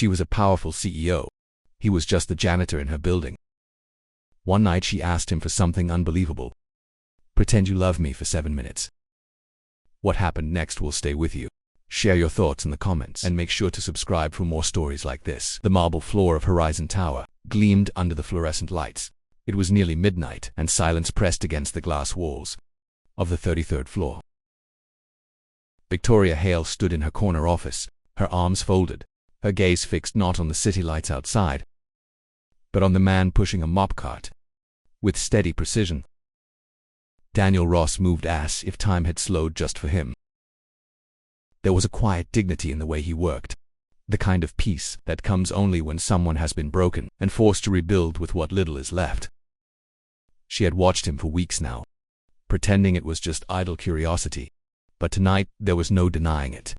She was a powerful CEO. He was just the janitor in her building. One night she asked him for something unbelievable. Pretend you love me for 7 minutes. What happened next will stay with you. Share your thoughts in the comments and make sure to subscribe for more stories like this. The marble floor of Horizon Tower gleamed under the fluorescent lights. It was nearly midnight, and silence pressed against the glass walls of the 33rd floor. Victoria Hale stood in her corner office, her arms folded, her gaze fixed not on the city lights outside, but on the man pushing a mop cart. With steady precision, Daniel Ross moved as if time had slowed just for him. There was a quiet dignity in the way he worked, the kind of peace that comes only when someone has been broken and forced to rebuild with what little is left. She had watched him for weeks now, pretending it was just idle curiosity, but tonight there was no denying it.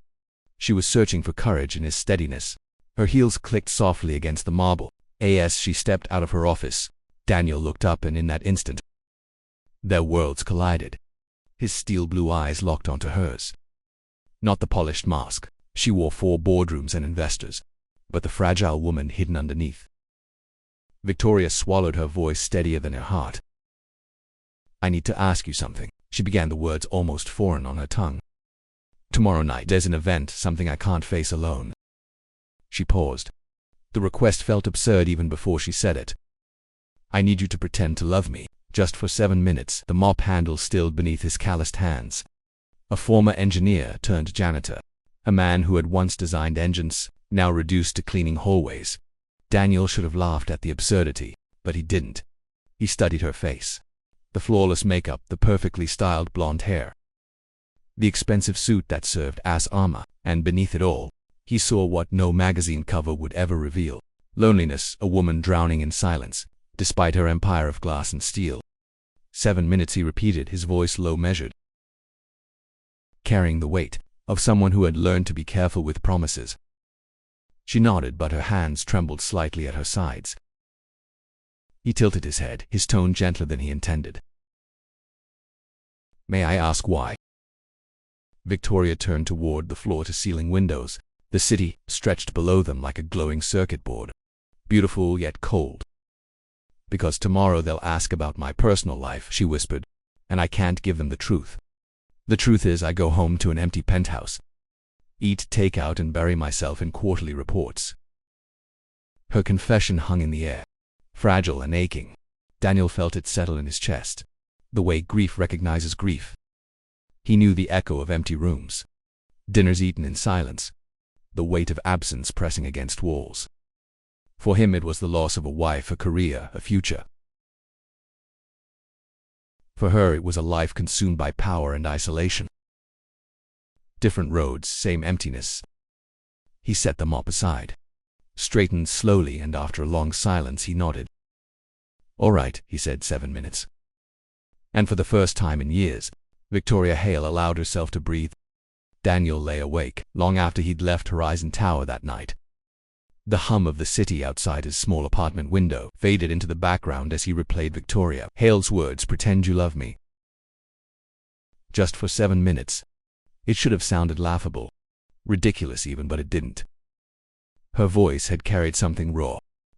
She was searching for courage in his steadiness. Her heels clicked softly against the marble. As she stepped out of her office, Daniel looked up, and in that instant, their worlds collided. His steel blue eyes locked onto hers. Not the polished mask she wore for boardrooms and investors, but the fragile woman hidden underneath. Victoria swallowed, her voice steadier than her heart. I need to ask you something. She began, the words almost foreign on her tongue. Tomorrow night there's an event, something I can't face alone. She paused. The request felt absurd even before she said it. I need you to pretend to love me, just for 7 minutes. The mop handle stilled beneath his calloused hands. A former engineer turned janitor, a man who had once designed engines, now reduced to cleaning hallways. Daniel should have laughed at the absurdity, but he didn't. He studied her face. The flawless makeup, the perfectly styled blonde hair, the expensive suit that served as armor, and beneath it all, he saw what no magazine cover would ever reveal. Loneliness, a woman drowning in silence, despite her empire of glass and steel. 7 minutes, he repeated, his voice low, measured, carrying the weight of someone who had learned to be careful with promises. She nodded, but her hands trembled slightly at her sides. He tilted his head, his tone gentler than he intended. May I ask why? Victoria turned toward the floor-to-ceiling windows. The city stretched below them like a glowing circuit board, beautiful yet cold. Because tomorrow they'll ask about my personal life, she whispered, and I can't give them the truth. The truth is, I go home to an empty penthouse, eat takeout, and bury myself in quarterly reports. Her confession hung in the air, fragile and aching. Daniel felt it settle in his chest, the way grief recognizes grief. He knew the echo of empty rooms, dinners eaten in silence, the weight of absence pressing against walls. For him it was the loss of a wife, a career, a future. For her it was a life consumed by power and isolation. Different roads, same emptiness. He set the mop aside, straightened slowly, and after a long silence he nodded. All right, he said, 7 minutes. And for the first time in years, Victoria Hale allowed herself to breathe. Daniel lay awake long after he'd left Horizon Tower that night. The hum of the city outside his small apartment window faded into the background as he replayed Victoria Hale's words, pretend you love me. Just for 7 minutes. It should have sounded laughable, ridiculous even, but it didn't. Her voice had carried something raw,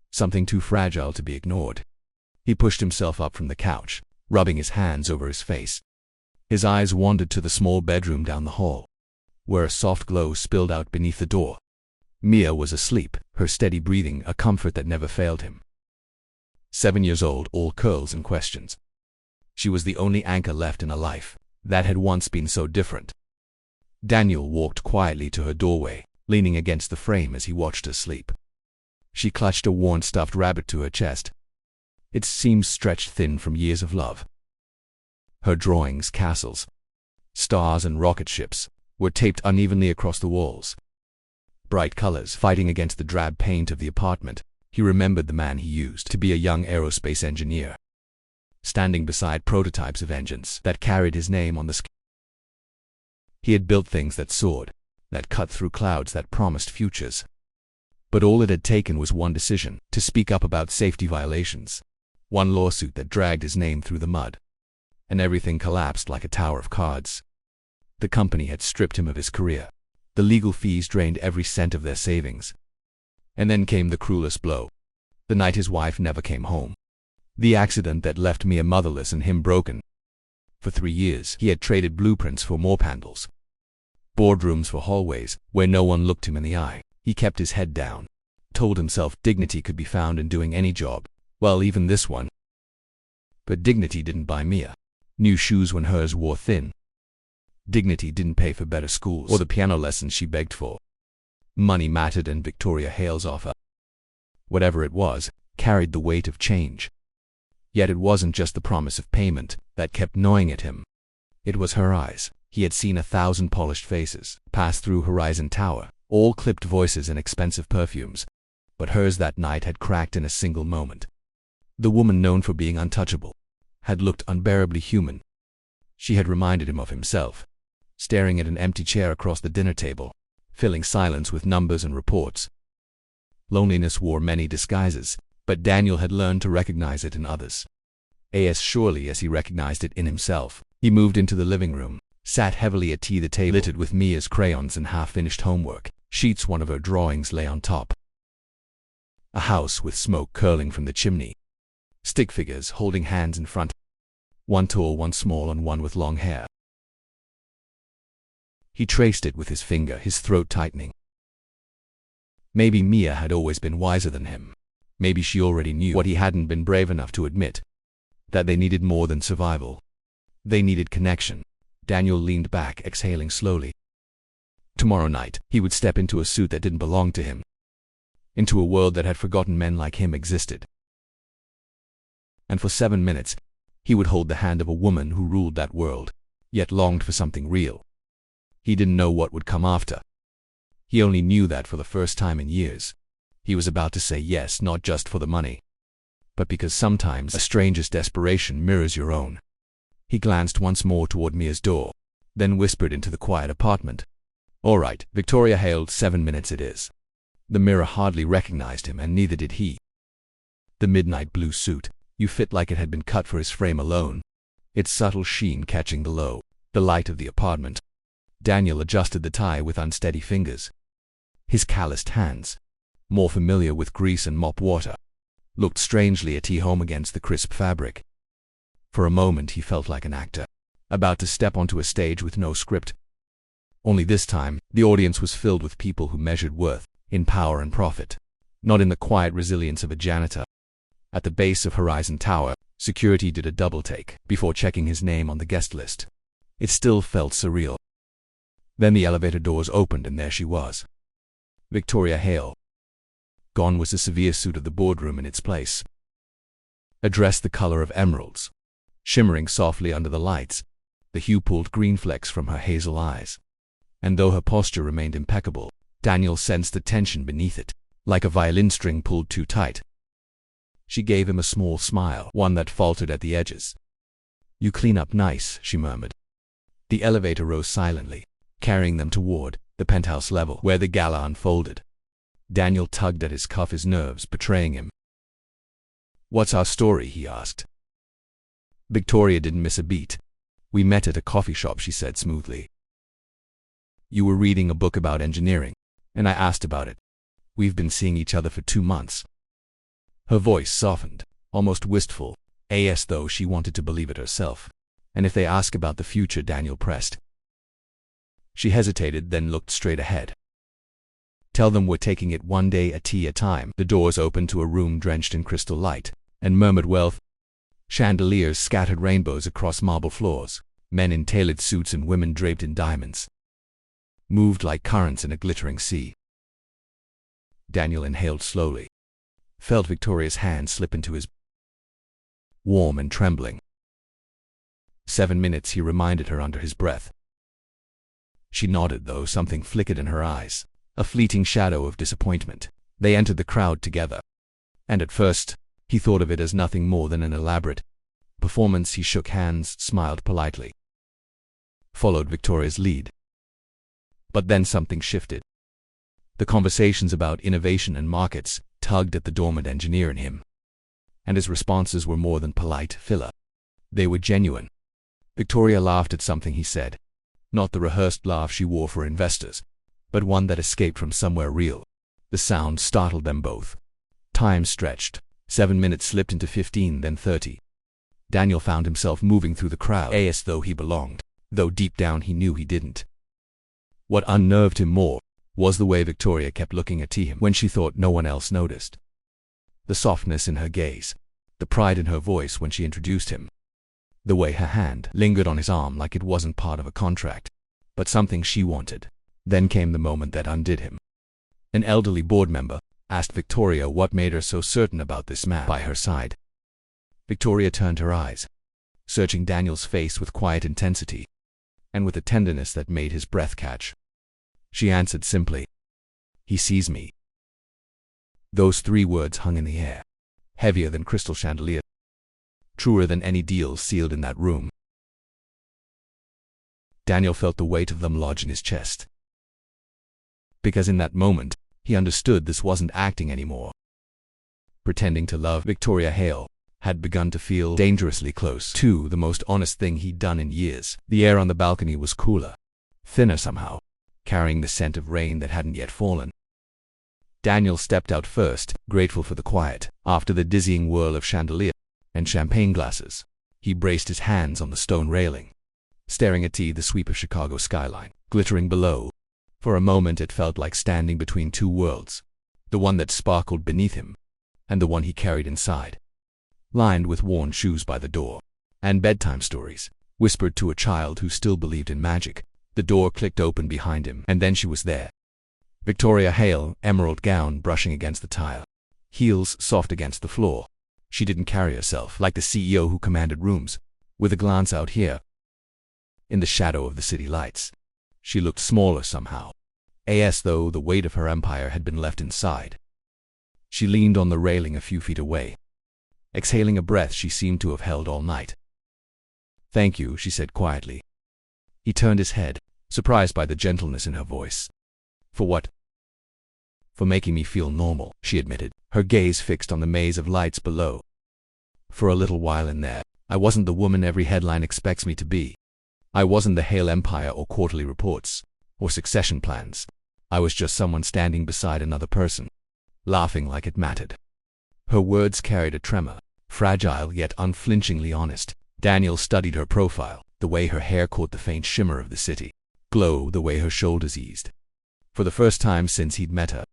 something too fragile to be ignored. He pushed himself up from the couch, rubbing his hands over his face. His eyes wandered to the small bedroom down the hall, where a soft glow spilled out beneath the door. Mia was asleep, her steady breathing a comfort that never failed him. 7 years old, all curls and questions. She was the only anchor left in a life that had once been so different. Daniel walked quietly to her doorway, leaning against the frame as he watched her sleep. She clutched a worn stuffed rabbit to her chest, its seams stretched thin from years of love. Her drawings, castles, stars, and rocket ships were taped unevenly across the walls, bright colors fighting against the drab paint of the apartment. He remembered the man he used to be a young aerospace engineer, standing beside prototypes of engines that carried his name on the sky. He had built things that soared, that cut through clouds, that promised futures. But all it had taken was one decision to speak up about safety violations, one lawsuit that dragged his name through the mud, and everything collapsed like a tower of cards. The company had stripped him of his career. The legal fees drained every cent of their savings. And then came the cruelest blow. The night his wife never came home. The accident that left Mia motherless and him broken. For 3 years, he had traded blueprints for more panels, boardrooms for hallways, where no one looked him in the eye. He kept his head down, told himself dignity could be found in doing any job, well, even this one. But dignity didn't buy Mia new shoes when hers wore thin. Dignity didn't pay for better schools or the piano lessons she begged for. Money mattered, and Victoria Hale's offer, whatever it was, carried the weight of change. Yet it wasn't just the promise of payment that kept gnawing at him. It was her eyes. He had seen 1,000 polished faces pass through Horizon Tower, all clipped voices and expensive perfumes. But hers that night had cracked in a single moment. The woman known for being untouchable had looked unbearably human. She had reminded him of himself, staring at an empty chair across the dinner table, filling silence with numbers and reports. Loneliness wore many disguises, but Daniel had learned to recognize it in others as surely as he recognized it in himself. He moved into the living room, sat heavily at the table littered with Mia's crayons and half-finished homework sheets. One of her drawings lay on top. A house with smoke curling from the chimney. Stick figures holding hands in front. One tall, one small, and one with long hair. He traced it with his finger, his throat tightening. Maybe Mia had always been wiser than him. Maybe she already knew what he hadn't been brave enough to admit. That they needed more than survival. They needed connection. Daniel leaned back, exhaling slowly. Tomorrow night, he would step into a suit that didn't belong to him. Into a world that had forgotten men like him existed. And for 7 minutes, he would hold the hand of a woman who ruled that world, yet longed for something real. He didn't know what would come after. He only knew that for the first time in years, he was about to say yes, not just for the money, but because sometimes a stranger's desperation mirrors your own. He glanced once more toward Mia's door, then whispered into the quiet apartment. "All right, Victoria Hale, 7 minutes it is." The mirror hardly recognized him, and neither did he. The midnight blue suit, you fit like it had been cut for his frame alone, its subtle sheen catching the light of the apartment. Daniel adjusted the tie with unsteady fingers. His calloused hands, more familiar with grease and mop water, looked strangely at home against the crisp fabric. For a moment he felt like an actor, about to step onto a stage with no script. Only this time, the audience was filled with people who measured worth in power and profit, not in the quiet resilience of a janitor. At the base of Horizon Tower, security did a double-take before checking his name on the guest list. It still felt surreal. Then the elevator doors opened, and there she was. Victoria Hale. Gone was the severe suit of the boardroom in its place. A dress the color of emeralds, shimmering softly under the lights, the hue pulled green flecks from her hazel eyes. And though her posture remained impeccable, Daniel sensed the tension beneath it, like a violin string pulled too tight. She gave him a small smile, one that faltered at the edges. "You clean up nice," she murmured. The elevator rose silently, carrying them toward the penthouse level where the gala unfolded. Daniel tugged at his cuff, his nerves betraying him. "What's our story?" he asked. Victoria didn't miss a beat. "We met at a coffee shop," she said smoothly. "You were reading a book about engineering, and I asked about it. We've been seeing each other for 2 months. Her voice softened, almost wistful, as though she wanted to believe it herself. "And if they ask about the future?" Daniel pressed. She hesitated, then looked straight ahead. "Tell them we're taking it one day at a time." The doors opened to a room drenched in crystal light and murmured wealth. Chandeliers scattered rainbows across marble floors. Men in tailored suits and women draped in diamonds moved like currents in a glittering sea. Daniel inhaled slowly, felt Victoria's hand slip into his, warm and trembling. 7 minutes, he reminded her under his breath. She nodded, though something flickered in her eyes, a fleeting shadow of disappointment. They entered the crowd together, and at first, he thought of it as nothing more than an elaborate performance. He shook hands, smiled politely, followed Victoria's lead. But then something shifted. The conversations about innovation and markets tugged at the dormant engineer in him, and his responses were more than polite filler. They were genuine. Victoria laughed at something he said, not the rehearsed laugh she wore for investors, but one that escaped from somewhere real. The sound startled them both. Time stretched. 7 minutes slipped into 15, then 30. Daniel found himself moving through the crowd as though he belonged, though deep down he knew he didn't. What unnerved him more was the way Victoria kept looking at him when she thought no one else noticed. The softness in her gaze, the pride in her voice when she introduced him, the way her hand lingered on his arm like it wasn't part of a contract, but something she wanted. Then came the moment that undid him. An elderly board member asked Victoria what made her so certain about this man by her side. Victoria turned her eyes, searching Daniel's face with quiet intensity, and with a tenderness that made his breath catch. She answered simply, "He sees me." Those 3 words hung in the air, heavier than crystal chandelier, truer than any deal sealed in that room. Daniel felt the weight of them lodge in his chest. Because in that moment, he understood this wasn't acting anymore. Pretending to love Victoria Hale had begun to feel dangerously close to the most honest thing he'd done in years. The air on the balcony was cooler, thinner somehow, carrying the scent of rain that hadn't yet fallen. Daniel stepped out first, grateful for the quiet. After the dizzying whirl of chandelier and champagne glasses, he braced his hands on the stone railing, staring at the sweep of Chicago skyline, glittering below. For a moment it felt like standing between 2 worlds, the one that sparkled beneath him, and the one he carried inside, lined with worn shoes by the door, and bedtime stories, whispered to a child who still believed in magic. The door clicked open behind him, and then she was there. Victoria Hale, emerald gown brushing against the tile, heels soft against the floor. She didn't carry herself like the CEO who commanded rooms, with a glance out here. In the shadow of the city lights, she looked smaller somehow, as though the weight of her empire had been left inside. She leaned on the railing a few feet away, exhaling a breath she seemed to have held all night. "Thank you," she said quietly. He turned his head, surprised by the gentleness in her voice. "For what?" "For making me feel normal," she admitted, her gaze fixed on the maze of lights below. "For a little while in there, I wasn't the woman every headline expects me to be. I wasn't the Hale Empire or quarterly reports, or succession plans. I was just someone standing beside another person, laughing like it mattered." Her words carried a tremor, fragile yet unflinchingly honest. Daniel studied her profile, the way her hair caught the faint shimmer of the city glow, the way her shoulders eased. For the first time since he'd met her,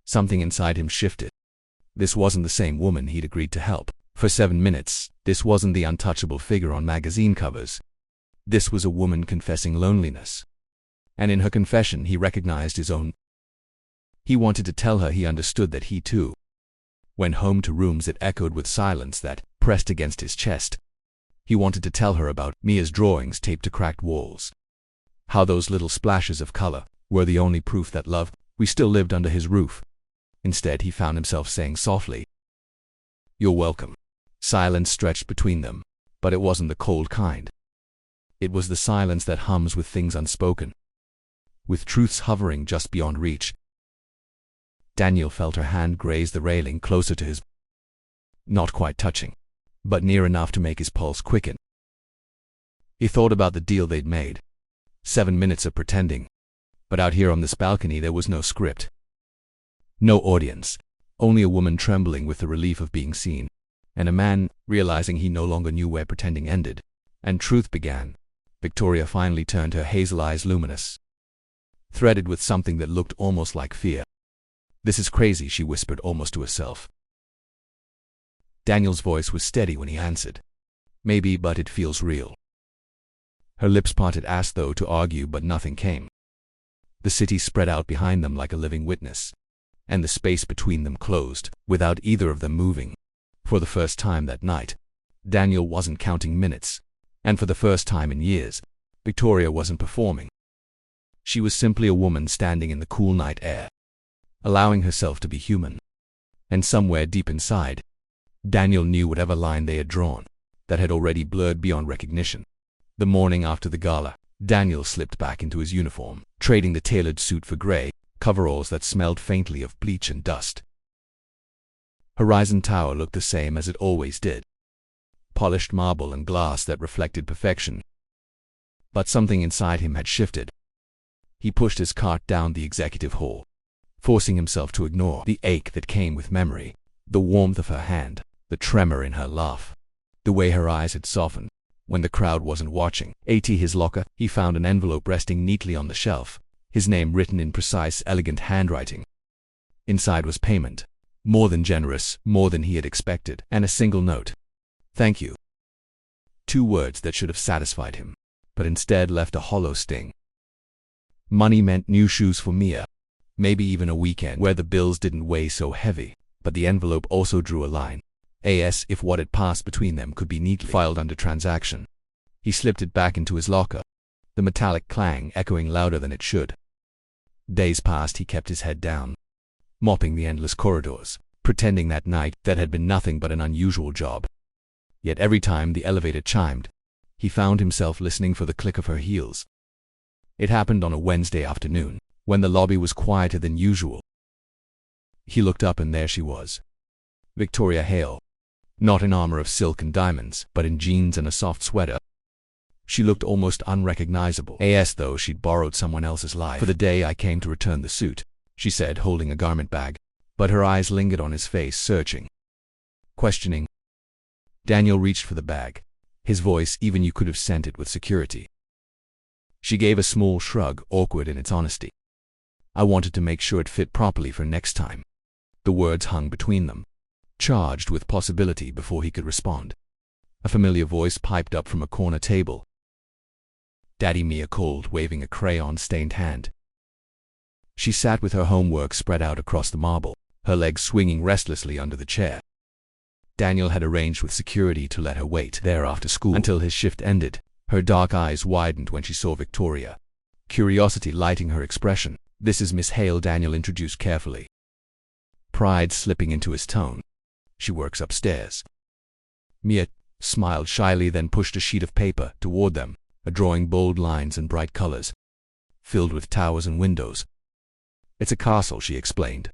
something inside him shifted. This wasn't the same woman he'd agreed to help for 7 minutes. This wasn't the untouchable figure on magazine covers. This was a woman confessing loneliness. And in her confession he recognized his own. He wanted to tell her he understood that he too went home to rooms that echoed with silence that pressed against his chest. He wanted to tell her about Mia's drawings taped to cracked walls. How those little splashes of color were the only proof that love, we still lived under his roof. Instead he found himself saying softly, "You're welcome." Silence stretched between them, but it wasn't the cold kind. It was the silence that hums with things unspoken, with truths hovering just beyond reach. Daniel felt her hand graze the railing closer to his, not quite touching, but near enough to make his pulse quicken. He thought about the deal they'd made. 7 minutes of pretending. But out here on this balcony there was no script. No audience. Only a woman trembling with the relief of being seen, and a man realizing he no longer knew where pretending ended, and truth began. Victoria finally turned, her hazel eyes luminous, threaded with something that looked almost like fear. "This is crazy," she whispered almost to herself. Daniel's voice was steady when he answered, "Maybe, but it feels real." Her lips parted as though to argue, but nothing came. The city spread out behind them like a living witness, and the space between them closed, without either of them moving. For the first time that night, Daniel wasn't counting minutes, and for the first time in years, Victoria wasn't performing. She was simply a woman standing in the cool night air, allowing herself to be human. And somewhere deep inside, Daniel knew whatever line they had drawn, that had already blurred beyond recognition. The morning after the gala, Daniel slipped back into his uniform, trading the tailored suit for gray coveralls that smelled faintly of bleach and dust. Horizon Tower looked the same as it always did. Polished marble and glass that reflected perfection. But something inside him had shifted. He pushed his cart down the executive hall, forcing himself to ignore the ache that came with memory, the warmth of her hand, the tremor in her laugh, the way her eyes had softened when the crowd wasn't watching. At his locker, he found an envelope resting neatly on the shelf, his name written in precise, elegant handwriting. Inside was payment, more than generous, more than he had expected, and a single note. "Thank you." 2 words that should have satisfied him, but instead left a hollow sting. Money meant new shoes for Mia, maybe even a weekend where the bills didn't weigh so heavy, but the envelope also drew a line. As if what had passed between them could be neatly filed under transaction. He slipped it back into his locker, the metallic clang echoing louder than it should. Days passed, he kept his head down, mopping the endless corridors, pretending that night that had been nothing but an unusual job. Yet every time the elevator chimed, he found himself listening for the click of her heels. It happened on a Wednesday afternoon, when the lobby was quieter than usual. He looked up and there she was, Victoria Hale. Not in armor of silk and diamonds, but in jeans and a soft sweater. She looked almost unrecognizable, as though she'd borrowed someone else's life. "For the day I came to return the suit," she said, holding a garment bag, but her eyes lingered on his face, searching, questioning. Daniel reached for the bag. His voice, even you could have sent it with security. She gave a small shrug, awkward in its honesty. "I wanted to make sure it fit properly for next time." The words hung between them, charged with possibility before he could respond. A familiar voice piped up from a corner table. "Daddy," Mia called, waving a crayon-stained hand. She sat with her homework spread out across the marble, her legs swinging restlessly under the chair. Daniel had arranged with security to let her wait there after school until his shift ended. Her dark eyes widened when she saw Victoria, curiosity lighting her expression. "This is Miss Hale," Daniel introduced carefully, pride slipping into his tone. "She works upstairs." Mia smiled shyly, then pushed a sheet of paper toward them, a drawing bold lines and bright colors, filled with towers and windows. "It's a castle," she explained,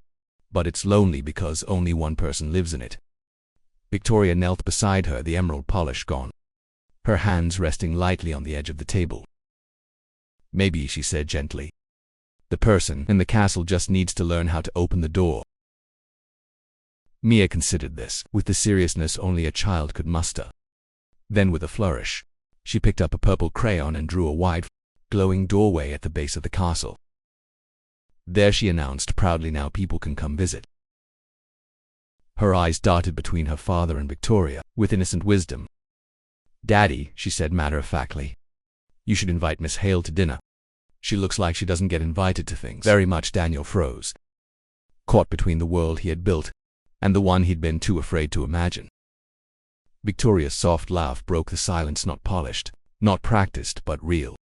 "but it's lonely because only one person lives in it." Victoria knelt beside her, the emerald polish gone, her hands resting lightly on the edge of the table. "Maybe," she said gently, "the person in the castle just needs to learn how to open the door." Mia considered this with the seriousness only a child could muster. Then with a flourish, she picked up a purple crayon and drew a wide, glowing doorway at the base of the castle. "There," she announced proudly, "now people can come visit." Her eyes darted between her father and Victoria with innocent wisdom. "Daddy," she said matter-of-factly, "you should invite Miss Hale to dinner. She looks like she doesn't get invited to things very much." Daniel froze, caught between the world he had built and the one he'd been too afraid to imagine. Victoria's soft laugh broke the silence, not polished, not practiced, but real.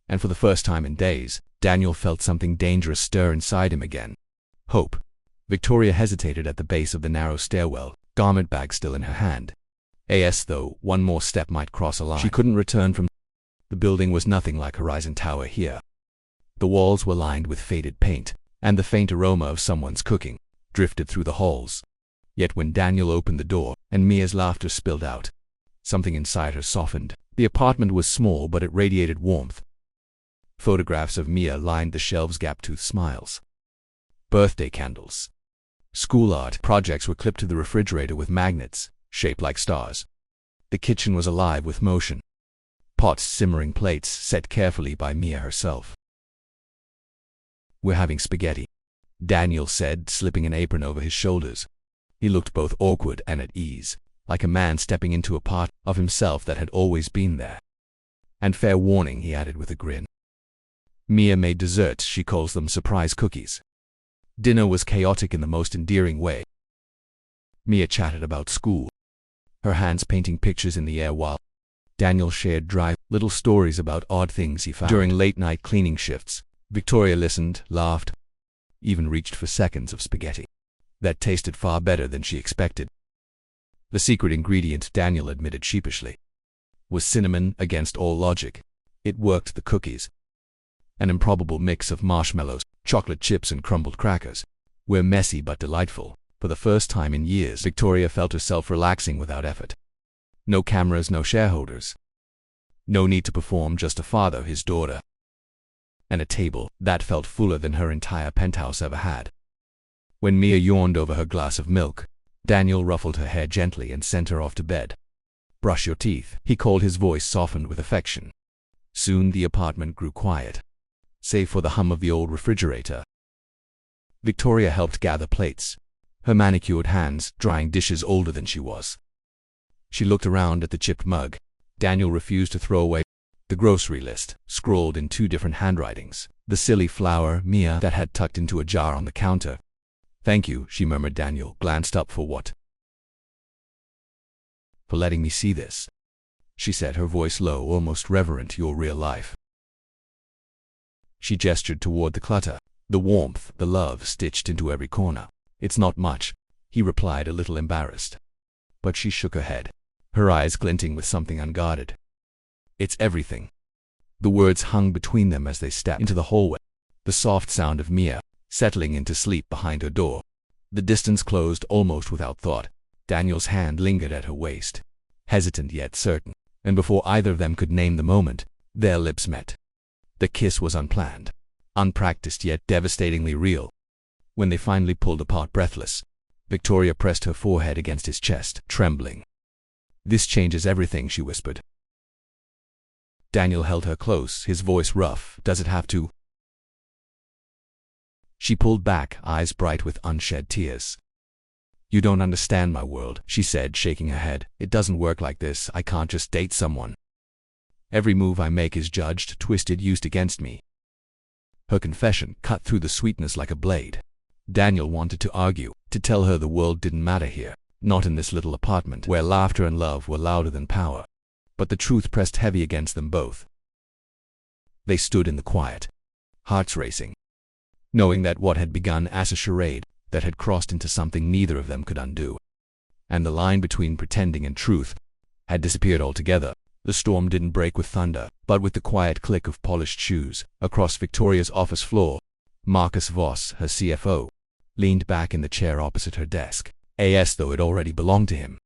And for the first time in days, Daniel felt something dangerous stir inside him again. Hope. Victoria hesitated at the base of the narrow stairwell, garment bag still in her hand. As though one more step might cross a line she couldn't return from. The building was nothing like Horizon Tower here. The walls were lined with faded paint, and the faint aroma of someone's cooking drifted through the halls. Yet when Daniel opened the door and Mia's laughter spilled out, something inside her softened. The apartment was small, but it radiated warmth. Photographs of Mia lined the shelves, gap-toothed smiles. Birthday candles. School art projects were clipped to the refrigerator with magnets, shaped like stars. The kitchen was alive with motion. Pots simmering, plates set carefully by Mia herself. "We're having spaghetti," Daniel said, slipping an apron over his shoulders. He looked both awkward and at ease, like a man stepping into a part of himself that had always been there. "And fair warning," he added with a grin. "Mia made desserts. She calls them surprise cookies." Dinner was chaotic in the most endearing way. Mia chatted about school, her hands painting pictures in the air while Daniel shared dry little stories about odd things he found during late-night cleaning shifts. Victoria listened, laughed, even reached for seconds of spaghetti that tasted far better than she expected. The secret ingredient, Daniel admitted sheepishly, was cinnamon. Against all logic, it worked. The cookies, an improbable mix of marshmallows, chocolate chips, and crumbled crackers, were messy but delightful. For the first time in years, Victoria felt herself relaxing without effort. No cameras, no shareholders. No need to perform, just a father, his daughter, and a table that felt fuller than her entire penthouse ever had. When Mia yawned over her glass of milk, Daniel ruffled her hair gently and sent her off to bed. "Brush your teeth," he called, his voice softened with affection. Soon the apartment grew quiet, save for the hum of the old refrigerator. Victoria helped gather plates, her manicured hands drying dishes older than she was. She looked around at the chipped mug Daniel refused to throw away, the grocery list, scrawled in 2 different handwritings, the silly flower Mia that had tucked into a jar on the counter. "Thank you," she murmured. Daniel glanced up. "For what?" "For letting me see this," she said, her voice low, almost reverent. "Your real life." She gestured toward the clutter, the warmth, the love stitched into every corner. "It's not much," he replied, a little embarrassed. But she shook her head, her eyes glinting with something unguarded. "It's everything." The words hung between them as they stepped into the hallway, the soft sound of Mia settling into sleep behind her door. The distance closed almost without thought. Daniel's hand lingered at her waist, hesitant yet certain, and before either of them could name the moment, their lips met. The kiss was unplanned, unpracticed yet devastatingly real. When they finally pulled apart, breathless, Victoria pressed her forehead against his chest, trembling. "This changes everything," she whispered. Daniel held her close, his voice rough. "Does it have to?" She pulled back, eyes bright with unshed tears. "You don't understand my world," she said, shaking her head. "It doesn't work like this. I can't just date someone. Every move I make is judged, twisted, used against me." Her confession cut through the sweetness like a blade. Daniel wanted to argue, to tell her the world didn't matter here, not in this little apartment where laughter and love were louder than power. But the truth pressed heavy against them both. They stood in the quiet, hearts racing, knowing that what had begun as a charade that had crossed into something neither of them could undo. And the line between pretending and truth had disappeared altogether. The storm didn't break with thunder, but with the quiet click of polished shoes. Across Victoria's office floor, Marcus Voss, her CFO, leaned back in the chair opposite her desk, as though it already belonged to him.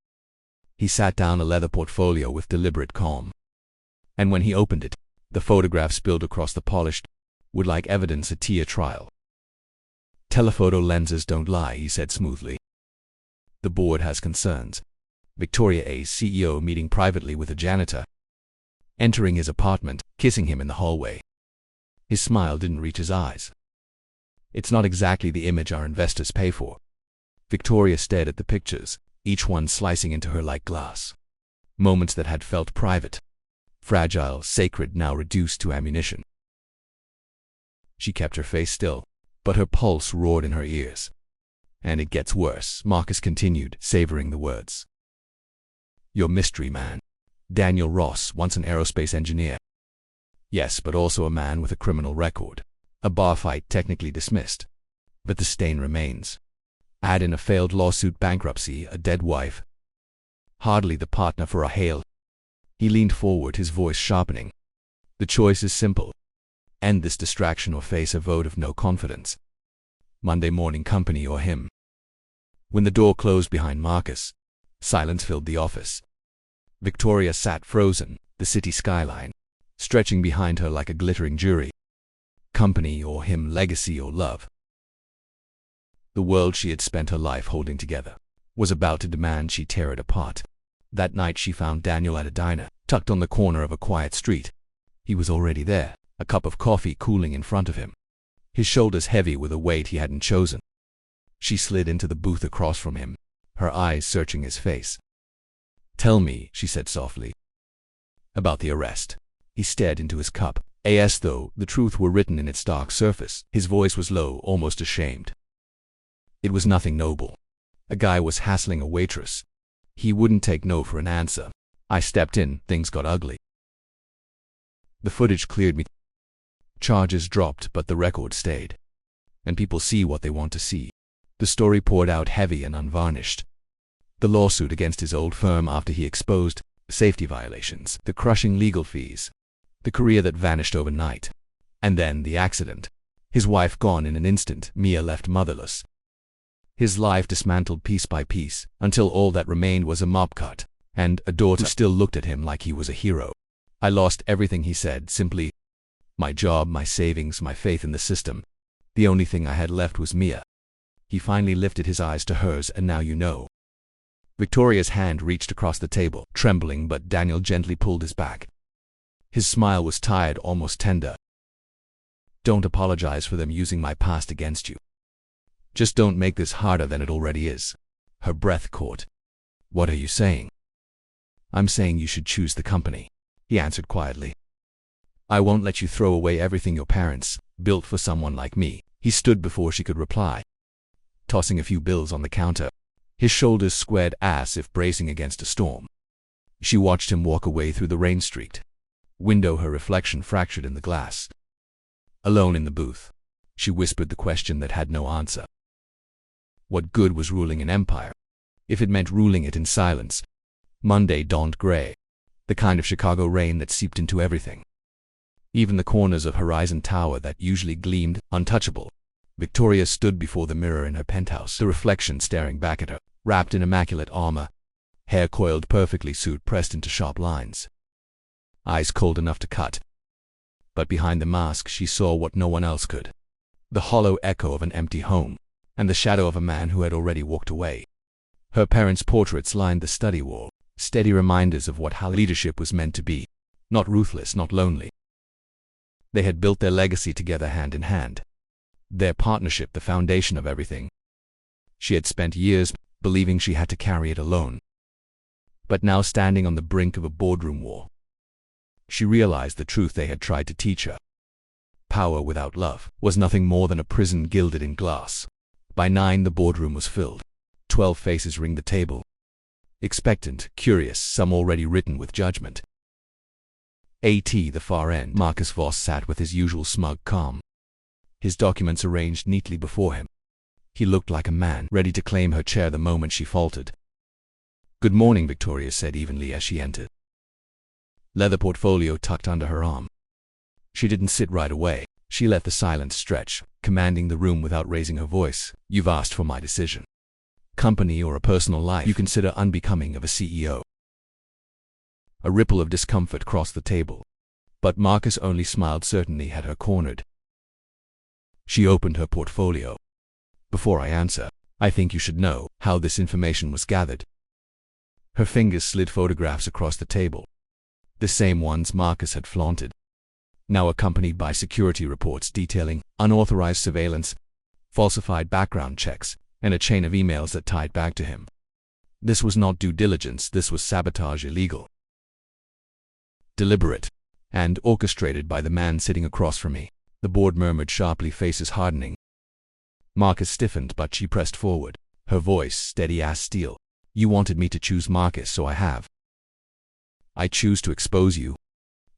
He sat down, a leather portfolio with deliberate calm. And when he opened it, the photograph spilled across the polished wood like evidence at a trial. "Telephoto lenses don't lie," he said smoothly. "The board has concerns." Victoria's CEO meeting privately with a janitor, entering his apartment, kissing him in the hallway. His smile didn't reach his eyes. "It's not exactly the image our investors pay for." Victoria stared at the pictures, each one slicing into her like glass. Moments that had felt private, fragile, sacred, now reduced to ammunition. She kept her face still, but her pulse roared in her ears. "And it gets worse," Marcus continued, savoring the words. "Your mystery man, Daniel Ross, once an aerospace engineer. Yes, but also a man with a criminal record. A bar fight technically dismissed, but the stain remains. Add in a failed lawsuit, bankruptcy, a dead wife. Hardly the partner for a Hale." He leaned forward, his voice sharpening. "The choice is simple. End this distraction or face a vote of no confidence. Monday morning, company or him." When the door closed behind Marcus, silence filled the office. Victoria sat frozen, the city skyline stretching behind her like a glittering jury. Company or him, legacy or love. The world she had spent her life holding together was about to demand she tear it apart. That night she found Daniel at a diner, tucked on the corner of a quiet street. He was already there, a cup of coffee cooling in front of him, his shoulders heavy with a weight he hadn't chosen. She slid into the booth across from him, her eyes searching his face. "Tell me," she said softly, "about the arrest." He stared into his cup, as though the truth were written in its dark surface. His voice was low, almost ashamed. "It was nothing noble. A guy was hassling a waitress. He wouldn't take no for an answer. I stepped in, things got ugly. The footage cleared me. Charges dropped, but the record stayed. And people see what they want to see." The story poured out heavy and unvarnished. The lawsuit against his old firm after he exposed safety violations, the crushing legal fees, the career that vanished overnight. And then the accident. His wife gone in an instant, Mia left motherless. His life dismantled piece by piece, until all that remained was a mop cut, and a daughter who still looked at him like he was a hero. "I lost everything," he said simply. "My job, my savings, my faith in the system. The only thing I had left was Mia." He finally lifted his eyes to hers. And now you know. Victoria's hand reached across the table, trembling, but Daniel gently pulled his back. His smile was tired, almost tender. Don't apologize for them using my past against you. Just don't make this harder than it already is. Her breath caught. What are you saying? I'm saying you should choose the company, he answered quietly. I won't let you throw away everything your parents built for someone like me. He stood before she could reply, tossing a few bills on the counter, his shoulders squared as if bracing against a storm. She watched him walk away through the rain-streaked window, her reflection fractured in the glass. Alone in the booth, she whispered the question that had no answer. What good was ruling an empire, if it meant ruling it in silence? Monday dawned gray, the kind of Chicago rain that seeped into everything. Even the corners of Horizon Tower that usually gleamed untouchable. Victoria stood before the mirror in her penthouse, the reflection staring back at her, wrapped in immaculate armor, hair coiled perfectly, suit pressed into sharp lines, eyes cold enough to cut. But behind the mask she saw what no one else could. The hollow echo of an empty home, and the shadow of a man who had already walked away. Her parents' portraits lined the study wall, steady reminders of what leadership was meant to be. Not ruthless, not lonely. They had built their legacy together, hand in hand. Their partnership, the foundation of everything. She had spent years believing she had to carry it alone. But now, standing on the brink of a boardroom war, she realized the truth they had tried to teach her. Power without love was nothing more than a prison gilded in glass. By 9 the boardroom was filled. 12 faces ringed the table. Expectant, curious, some already written with judgment. At the far end, Marcus Voss sat with his usual smug calm, his documents arranged neatly before him. He looked like a man ready to claim her chair the moment she faltered. Good morning, Victoria said evenly as she entered, leather portfolio tucked under her arm. She didn't sit right away. She let the silence stretch, commanding the room without raising her voice. You've asked for my decision. Company or a personal life you consider unbecoming of a CEO. A ripple of discomfort crossed the table, but Marcus only smiled. Certainly had her cornered. She opened her portfolio. Before I answer, I think you should know how this information was gathered. Her fingers slid photographs across the table, the same ones Marcus had flaunted, now accompanied by security reports detailing unauthorized surveillance, falsified background checks, and a chain of emails that tied back to him. This was not due diligence, this was sabotage, illegal, deliberate, and orchestrated by the man sitting across from me. The board murmured sharply, faces hardening. Marcus stiffened, but she pressed forward, her voice steady as steel. You wanted me to choose, Marcus, so I have. I choose to expose you.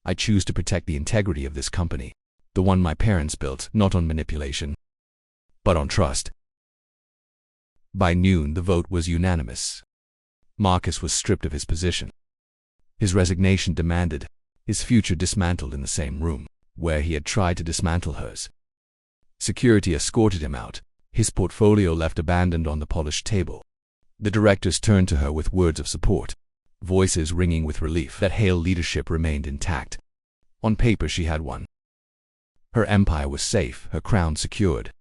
I choose to protect the integrity of this company, the one my parents built, not on manipulation, but on trust. By noon, the vote was unanimous. Marcus was stripped of his position. His resignation demanded, his future dismantled in the same room where he had tried to dismantle hers. Security escorted him out, his portfolio left abandoned on the polished table. The directors turned to her with words of support, voices ringing with relief that Hale leadership remained intact. On paper she had won. Her empire was safe, her crown secured.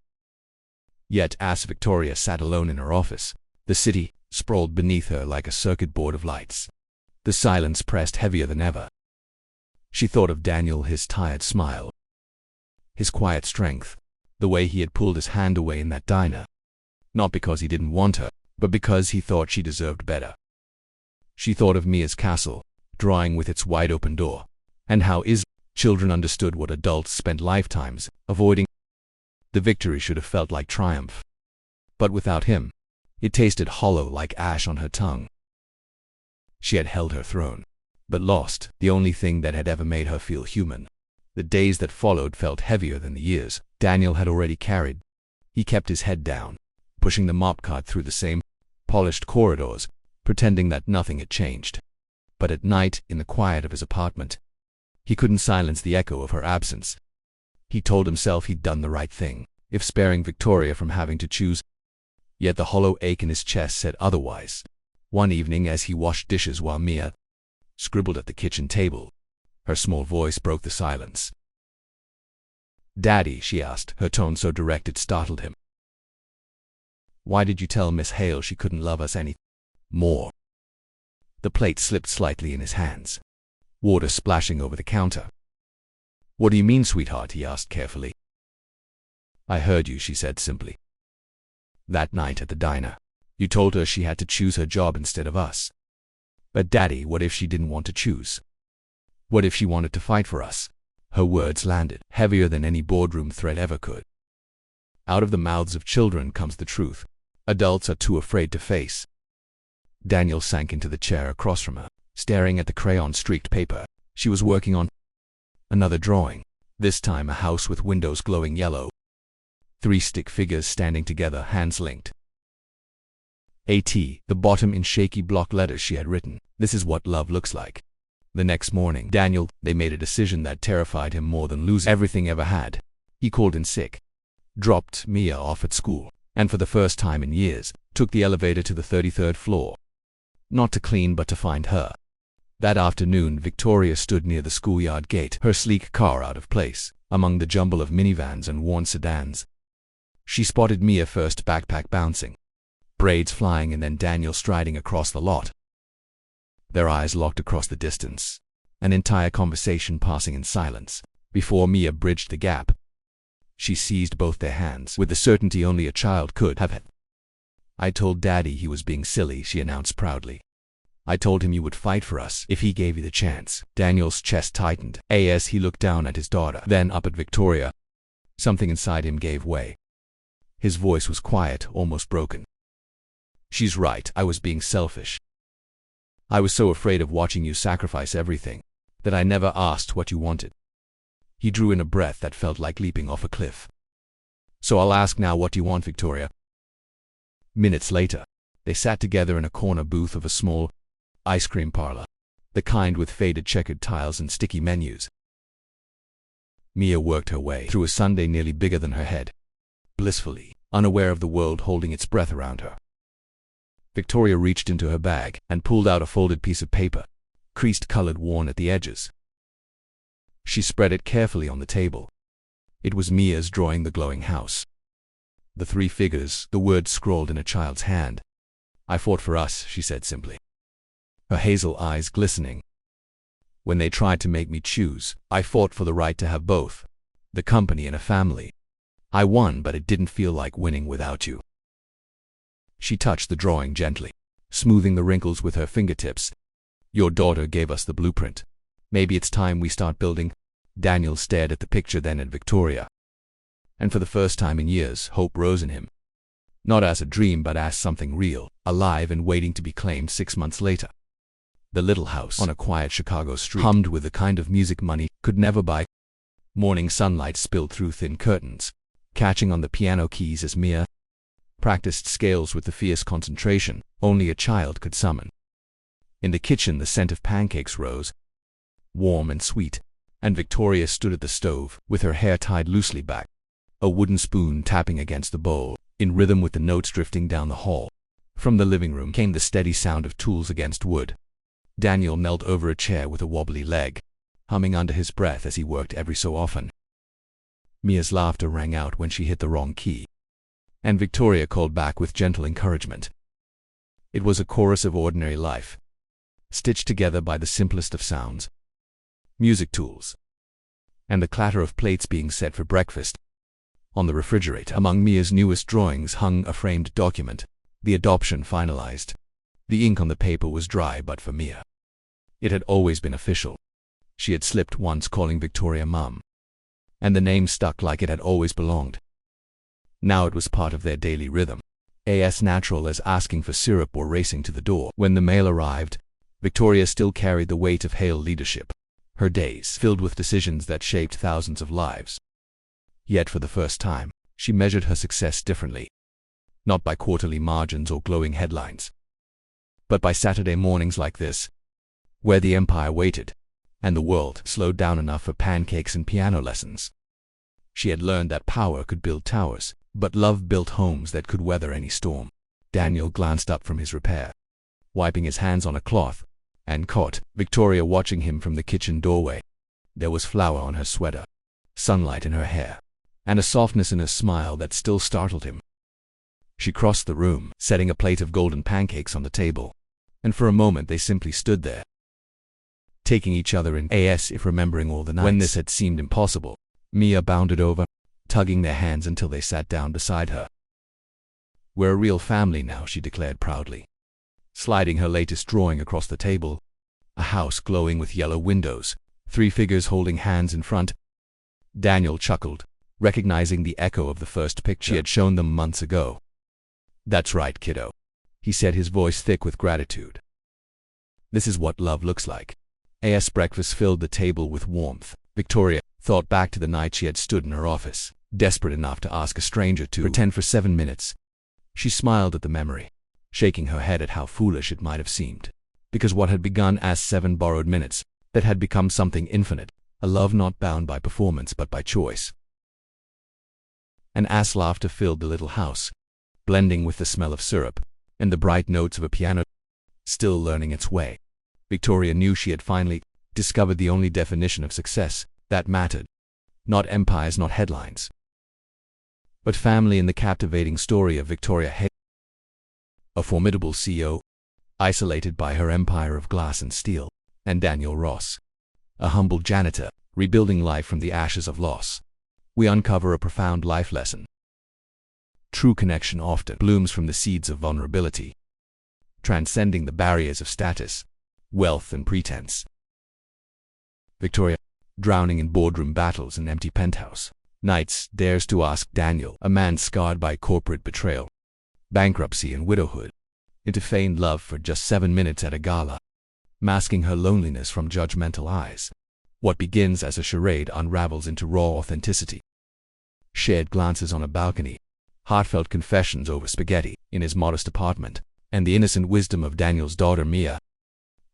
Yet as Victoria sat alone in her office, the city sprawled beneath her like a circuit board of lights. The silence pressed heavier than ever. She thought of Daniel, his tired smile, his quiet strength, the way he had pulled his hand away in that diner. Not because he didn't want her, but because he thought she deserved better. She thought of Mia's castle, drawing with its wide-open door, and how his children understood what adults spent lifetimes avoiding. The victory should have felt like triumph. But without him, it tasted hollow, like ash on her tongue. She had held her throne, but lost the only thing that had ever made her feel human. The days that followed felt heavier than the years Daniel had already carried. He kept his head down, pushing the mop cart through the same polished corridors, pretending that nothing had changed. But at night, in the quiet of his apartment, he couldn't silence the echo of her absence. He told himself he'd done the right thing, if sparing Victoria from having to choose. Yet the hollow ache in his chest said otherwise. One evening, as he washed dishes while Mia scribbled at the kitchen table, her small voice broke the silence. "Daddy," she asked, her tone so direct it startled him. Why did you tell Miss Hale she couldn't love us any more? The plate slipped slightly in his hands, water splashing over the counter. What do you mean, sweetheart? He asked carefully. I heard you, she said simply. That night at the diner, you told her she had to choose her job instead of us. But Daddy, what if she didn't want to choose? What if she wanted to fight for us? Her words landed heavier than any boardroom threat ever could. Out of the mouths of children comes the truth adults are too afraid to face. Daniel sank into the chair across from her, staring at the crayon-streaked paper she was working on. Another drawing, this time a house with windows glowing yellow. 3 stick figures standing together, hands linked. the bottom in shaky block letters she had written, "This is what love looks like." The next morning, they made a decision that terrified him more than losing everything ever had. He called in sick, dropped Mia off at school, and for the first time in years, took the elevator to the 33rd floor. Not to clean but to find her. That afternoon, Victoria stood near the schoolyard gate, her sleek car out of place, among the jumble of minivans and worn sedans. She spotted Mia first, backpack bouncing, braids flying, and then Daniel striding across the lot. Their eyes locked across the distance, an entire conversation passing in silence, before Mia bridged the gap. She seized both their hands with the certainty only a child could have had. I told Daddy he was being silly, she announced proudly. I told him you would fight for us if he gave you the chance. Daniel's chest tightened as he looked down at his daughter, then up at Victoria. Something inside him gave way. His voice was quiet, almost broken. She's right, I was being selfish. I was so afraid of watching you sacrifice everything that I never asked what you wanted. He drew in a breath that felt like leaping off a cliff. So I'll ask now, what do you want, Victoria? Minutes later, they sat together in a corner booth of a small ice cream parlor, the kind with faded checkered tiles and sticky menus. Mia worked her way through a sundae nearly bigger than her head, blissfully unaware of the world holding its breath around her. Victoria reached into her bag and pulled out a folded piece of paper, creased-colored, worn at the edges. She spread it carefully on the table. It was Mia's drawing, the glowing house. The 3 figures, the words scrawled in a child's hand. I fought for us, she said simply, her hazel eyes glistening. When they tried to make me choose, I fought for the right to have both, the company and a family. I won, but it didn't feel like winning without you. She touched the drawing gently, smoothing the wrinkles with her fingertips. Your daughter gave us the blueprint. Maybe it's time we start building. Daniel stared at the picture, then at Victoria. And for the first time in years, hope rose in him. Not as a dream, but as something real, alive and waiting to be claimed. 6 months later, the little house on a quiet Chicago street hummed with the kind of music money could never buy. Morning sunlight spilled through thin curtains, catching on the piano keys as Mia practiced scales with the fierce concentration only a child could summon. In the kitchen, the scent of pancakes rose, warm and sweet, and Victoria stood at the stove with her hair tied loosely back, a wooden spoon tapping against the bowl, in rhythm with the notes drifting down the hall. From the living room came the steady sound of tools against wood. Daniel knelt over a chair with a wobbly leg, humming under his breath as he worked every so often. Mia's laughter rang out when she hit the wrong key, and Victoria called back with gentle encouragement. It was a chorus of ordinary life, stitched together by the simplest of sounds, music tools, and the clatter of plates being set for breakfast. On the refrigerator, among Mia's newest drawings, hung a framed document, the adoption finalized. The ink on the paper was dry, but for Mia, it had always been official. She had slipped once, calling Victoria Mum, and the name stuck like it had always belonged. Now it was part of their daily rhythm, as natural as asking for syrup or racing to the door. When the mail arrived, Victoria still carried the weight of Hale leadership, her days filled with decisions that shaped thousands of lives. Yet for the first time, she measured her success differently, not by quarterly margins or glowing headlines, but by Saturday mornings like this, where the empire waited, and the world slowed down enough for pancakes and piano lessons. She had learned that power could build towers, but love built homes that could weather any storm. Daniel glanced up from his repair, wiping his hands on a cloth, and caught Victoria watching him from the kitchen doorway. There was flour on her sweater, sunlight in her hair, and a softness in her smile that still startled him. She crossed the room, setting a plate of golden pancakes on the table, and for a moment they simply stood there, taking each other in as if remembering all the nights when this had seemed impossible. Mia bounded over, tugging their hands until they sat down beside her. "We're a real family now," she declared proudly, sliding her latest drawing across the table. A house glowing with yellow windows, 3 figures holding hands in front. Daniel chuckled, recognizing the echo of the first picture she had shown them months ago. "That's right, kiddo," he said, his voice thick with gratitude. "This is what love looks like." As breakfast filled the table with warmth, Victoria thought back to the night she had stood in her office, desperate enough to ask a stranger to pretend for 7 minutes. She smiled at the memory, shaking her head at how foolish it might have seemed, because what had begun as 7 borrowed minutes that had become something infinite, a love not bound by performance but by choice. An ass laughter filled the little house, blending with the smell of syrup and the bright notes of a piano still learning its way. Victoria knew she had finally discovered the only definition of success that mattered. Not empires, not headlines, but family. In the captivating story of Victoria Hay, a formidable CEO, isolated by her empire of glass and steel, and Daniel Ross, a humble janitor, rebuilding life from the ashes of loss, we uncover a profound life lesson. True connection often blooms from the seeds of vulnerability, transcending the barriers of status, wealth, and pretense. Victoria, drowning in boardroom battles and empty penthouse nights, dares to ask Daniel, a man scarred by corporate betrayal, bankruptcy, and widowhood, into feigned love for just 7 minutes at a gala, masking her loneliness from judgmental eyes. What begins as a charade unravels into raw authenticity. Shared glances on a balcony, heartfelt confessions over spaghetti in his modest apartment, and the innocent wisdom of Daniel's daughter Mia,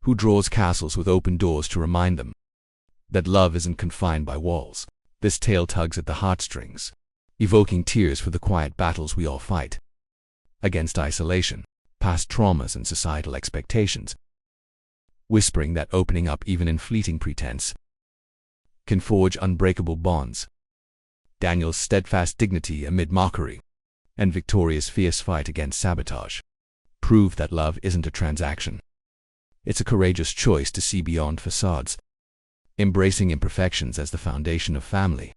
who draws castles with open doors to remind them that love isn't confined by walls. This tale tugs at the heartstrings, evoking tears for the quiet battles we all fight against isolation, past traumas, and societal expectations, whispering that opening up, even in fleeting pretense, can forge unbreakable bonds. Daniel's steadfast dignity amid mockery, and Victoria's fierce fight against sabotage, prove that love isn't a transaction. It's a courageous choice to see beyond facades, embracing imperfections as the foundation of family.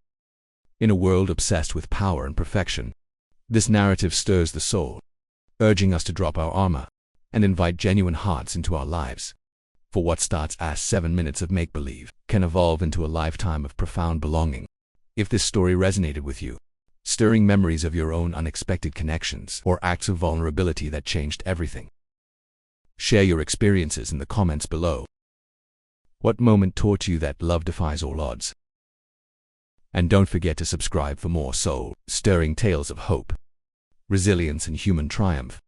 In a world obsessed with power and perfection, this narrative stirs the soul, urging us to drop our armor and invite genuine hearts into our lives. For what starts as 7 minutes of make-believe can evolve into a lifetime of profound belonging. If this story resonated with you, stirring memories of your own unexpected connections or acts of vulnerability that changed everything, share your experiences in the comments below. What moment taught you that love defies all odds? And don't forget to subscribe for more soul-stirring tales of hope, resilience, and human triumph.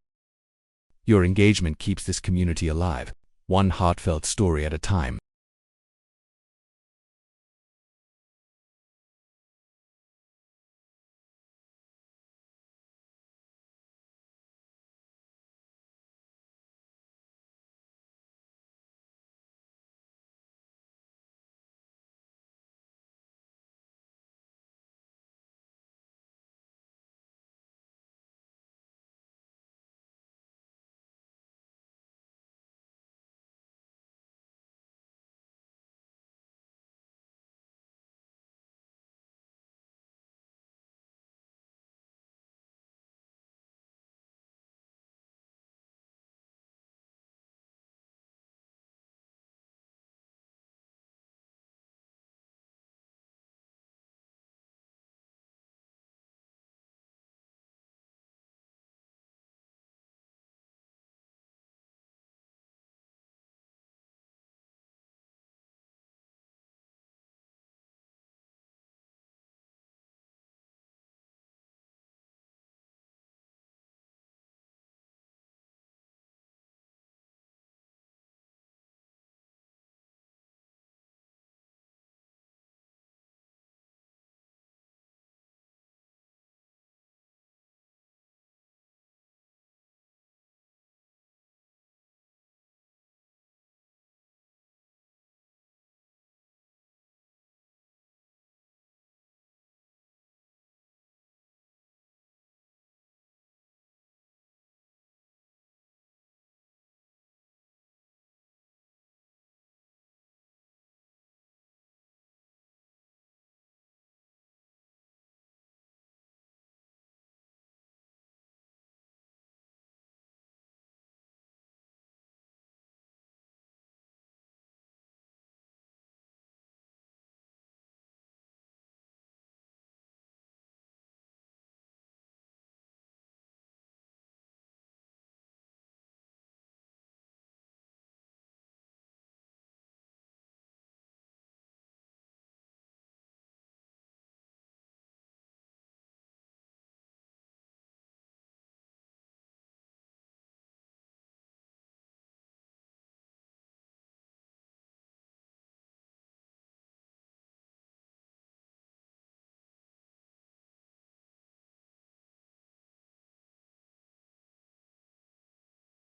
Your engagement keeps this community alive, one heartfelt story at a time.